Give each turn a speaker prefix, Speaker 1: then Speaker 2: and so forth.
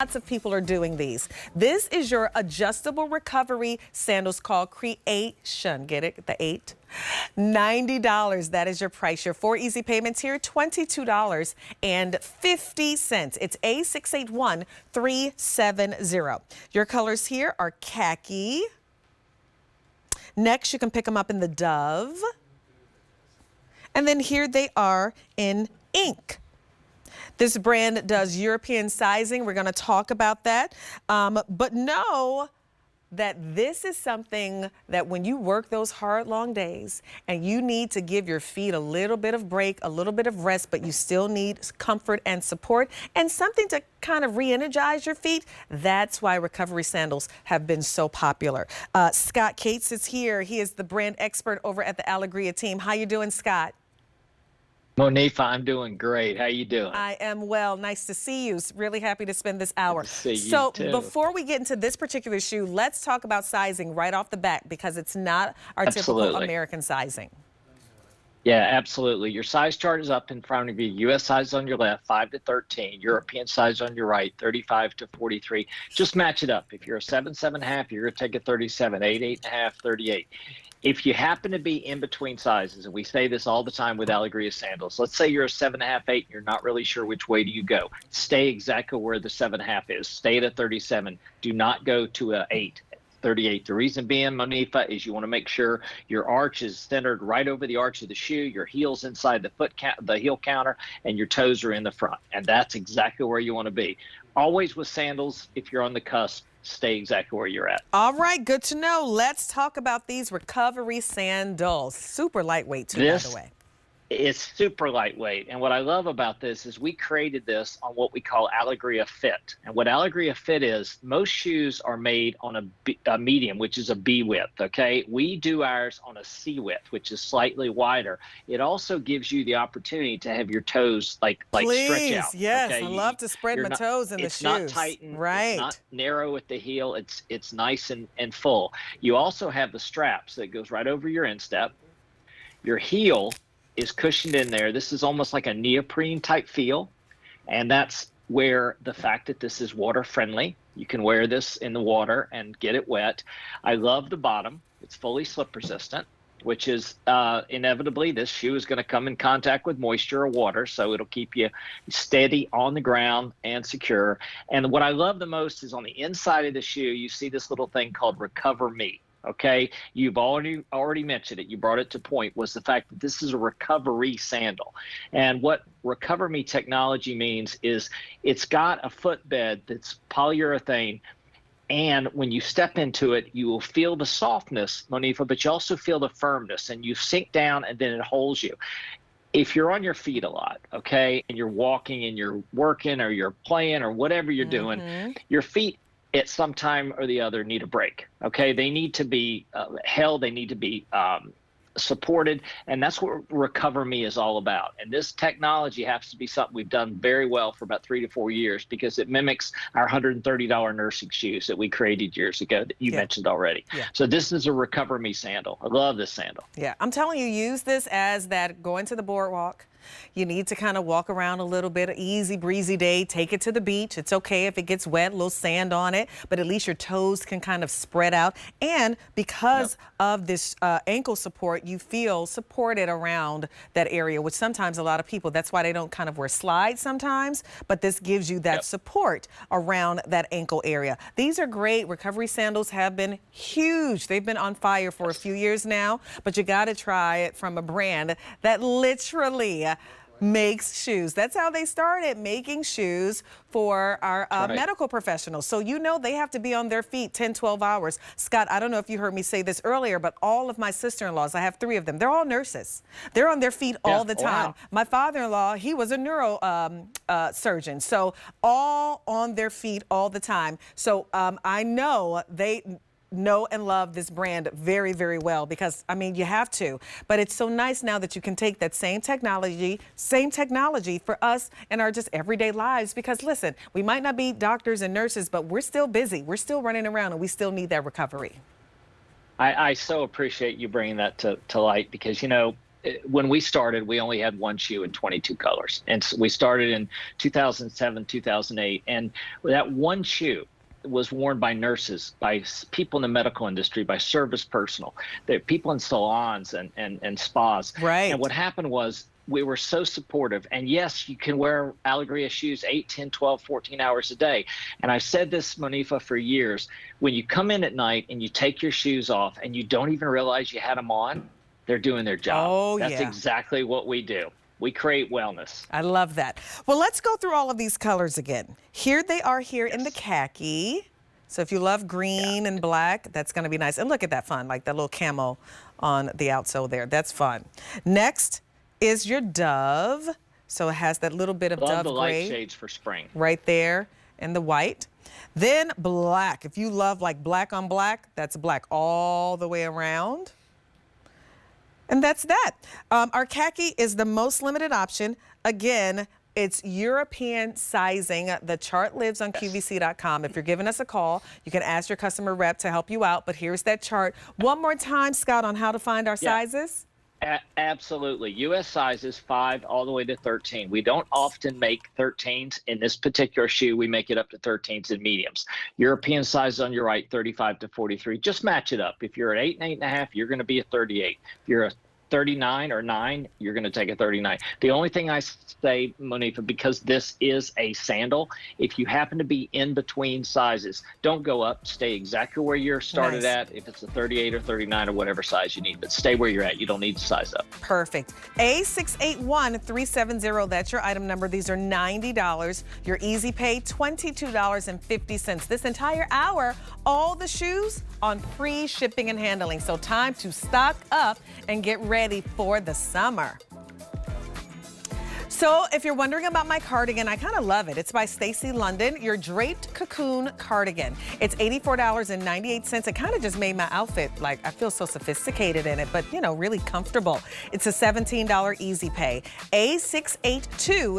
Speaker 1: Lots of people are doing these. This is your adjustable recovery sandals called Cre8tion. Get it? The 8. $90. That is your price. Your 4 easy payments here, $22.50. It's A681370. Your colors here are khaki. Next, you can pick them up in the dove. And then here they are in ink. This brand does European sizing. We're going to talk about that. But know that this is something that when you work those hard, long days and you need to give your feet a little bit of break, a little bit of rest, but you still need comfort and support and something to kind of re-energize your feet, that's why recovery sandals have been so popular. Scott Cates is here. He is the brand expert over at the Alegria team. How you doing, Scott?
Speaker 2: Monifa, I'm doing great. How you doing?
Speaker 1: I am well. Nice to see you. Really happy to spend this hour.
Speaker 2: Good to see you
Speaker 1: so
Speaker 2: too.
Speaker 1: Before we get into this particular shoe, let's talk about sizing right off the bat because it's not our typical American sizing.
Speaker 2: Yeah, absolutely. Your size chart is up in front of you. U.S. size on your left, 5 to 13. European size on your right, 35 to 43. Just match it up. If you're a 7, 7.5, you're going to take a 37, 8, 8.5, 38. If you happen to be in between sizes, and we say this all the time with Alegria sandals, let's say you're a 7.5, 8, and you're not really sure which way do you go. Stay exactly where the 7.5 is. Stay at a 37. Do not go to a 8. 38. The reason being, Monifa, is you want to make sure your arch is centered right over the arch of the shoe, your heel's inside the heel counter, and your toes are in the front. And that's exactly where you want to be. Always with sandals, if you're on the cusp, stay exactly where you're at.
Speaker 1: All right, good to know. Let's talk about these recovery sandals. Super lightweight too, by the way.
Speaker 2: It's super lightweight. And what I love about this is we created this on what we call Alegria Fit. And what Alegria Fit is, most shoes are made on a medium, which is a B width, okay? We do ours on a C width, which is slightly wider. It also gives you the opportunity to have your toes like stretch out.
Speaker 1: Yes,
Speaker 2: okay?
Speaker 1: I love to spread my toes in the shoes.
Speaker 2: It's not tightened,
Speaker 1: right.
Speaker 2: It's not narrow at the heel. It's nice and full. You also have the straps that goes right over your instep. Your heel is cushioned in there. This is almost like a neoprene type feel. And that's where the fact that this is water friendly, you can wear this in the water and get it wet. I love the bottom. It's fully slip resistant, which is inevitably this shoe is going to come in contact with moisture or water. So it'll keep you steady on the ground and secure. And what I love the most is on the inside of the shoe, you see this little thing called Recover Me. Okay, you've already mentioned it. You brought it to point, was the fact that this is a recovery sandal. And what Recover Me technology means is it's got a footbed that's polyurethane. And when you step into it, you will feel the softness, Monifa, but you also feel the firmness, and you sink down and then it holds you. If you're on your feet a lot, okay, and you're walking and you're working or you're playing or whatever you're doing, your feet at some time or the other need a break. Okay, they need to be held, they need to be supported, and that's what Recover Me is all about. And this technology happens to be something we've done very well for about 3 to 4 years because it mimics our $130 nursing shoes that we created years ago that you mentioned already. So this is a Recover Me sandal. I love this sandal.
Speaker 1: Yeah, I'm telling you, use this as that going to the boardwalk. You need to kind of walk around a little bit, easy breezy day, take it to the beach. It's okay if it gets wet, a little sand on it, but at least your toes can kind of spread out. And because of this ankle support, you feel supported around that area, which sometimes a lot of people, that's why they don't kind of wear slides sometimes, but this gives you that support around that ankle area. These are great. Recovery sandals have been huge. They've been on fire for a few years now, but you got to try it from a brand that literally makes shoes. That's how they started, making shoes for our medical professionals. So you know they have to be on their feet 10, 12 hours. Scott, I don't know if you heard me say this earlier, but all of my sister-in-laws, I have 3 of them, they're all nurses. They're on their feet all the time. Wow. My father-in-law, he was a neuro surgeon, so all on their feet all the time. So I know they know and love this brand very, very well because, I mean, you have to. But it's so nice now that you can take that same technology for us in our just everyday lives because, listen, we might not be doctors and nurses, but we're still busy. We're still running around and we still need that recovery.
Speaker 2: I so appreciate you bringing that to light because, you know, when we started, we only had one shoe in 22 colors. And so we started in 2007, 2008. And that one shoe was worn by nurses, by people in the medical industry, by service personnel, people in salons and spas.
Speaker 1: Right.
Speaker 2: And what happened was we were so supportive. And yes, you can wear Alegria shoes 8, 10, 12, 14 hours a day. And I've said this, Monifa, for years. When you come in at night and you take your shoes off and you don't even realize you had them on, they're doing their job.
Speaker 1: Oh,
Speaker 2: That's
Speaker 1: yeah.
Speaker 2: exactly what we do. We create wellness.
Speaker 1: I love that. Well, let's go through all of these colors again. Here they are here in the khaki. So if you love green and black, that's going to be nice. And look at that fun, like that little camo on the outsole there. That's fun. Next is your dove. So it has that little bit of
Speaker 2: Love
Speaker 1: dove
Speaker 2: the
Speaker 1: gray
Speaker 2: light shades for spring.
Speaker 1: right there in the white. Then black. If you love like black on black, that's black all the way around. And that's that. Our khaki is the most limited option. Again, it's European sizing. The chart lives on QVC.com. If you're giving us a call, you can ask your customer rep to help you out. But here's that chart. One more time, Scott, on how to find our sizes.
Speaker 2: Absolutely. U.S. sizes 5 all the way to 13. We don't often make 13s. In this particular shoe, we make it up to 13s and mediums. European size on your right, 35 to 43. Just match it up. If you're at 8 and 8.5, you're going to be a 38. If you're a 39 or 9, you're going to take a 39. The only thing I say, Monifa, because this is a sandal, if you happen to be in between sizes, don't go up. Stay exactly where you're started at, if it's a 38 or 39 or whatever size you need, but stay where you're at. You don't need to size up.
Speaker 1: Perfect. A681370, that's your item number. These are $90. Your easy pay, $22.50. This entire hour, all the shoes on free shipping and handling. So time to stock up and get ready for the summer. So if you're wondering about my cardigan, I kind of love it. It's by Stacy London, your draped cocoon cardigan. It's $84.98. It kind of just made my outfit, like, I feel so sophisticated in it, but, you know, really comfortable. It's a $17 easy pay. A682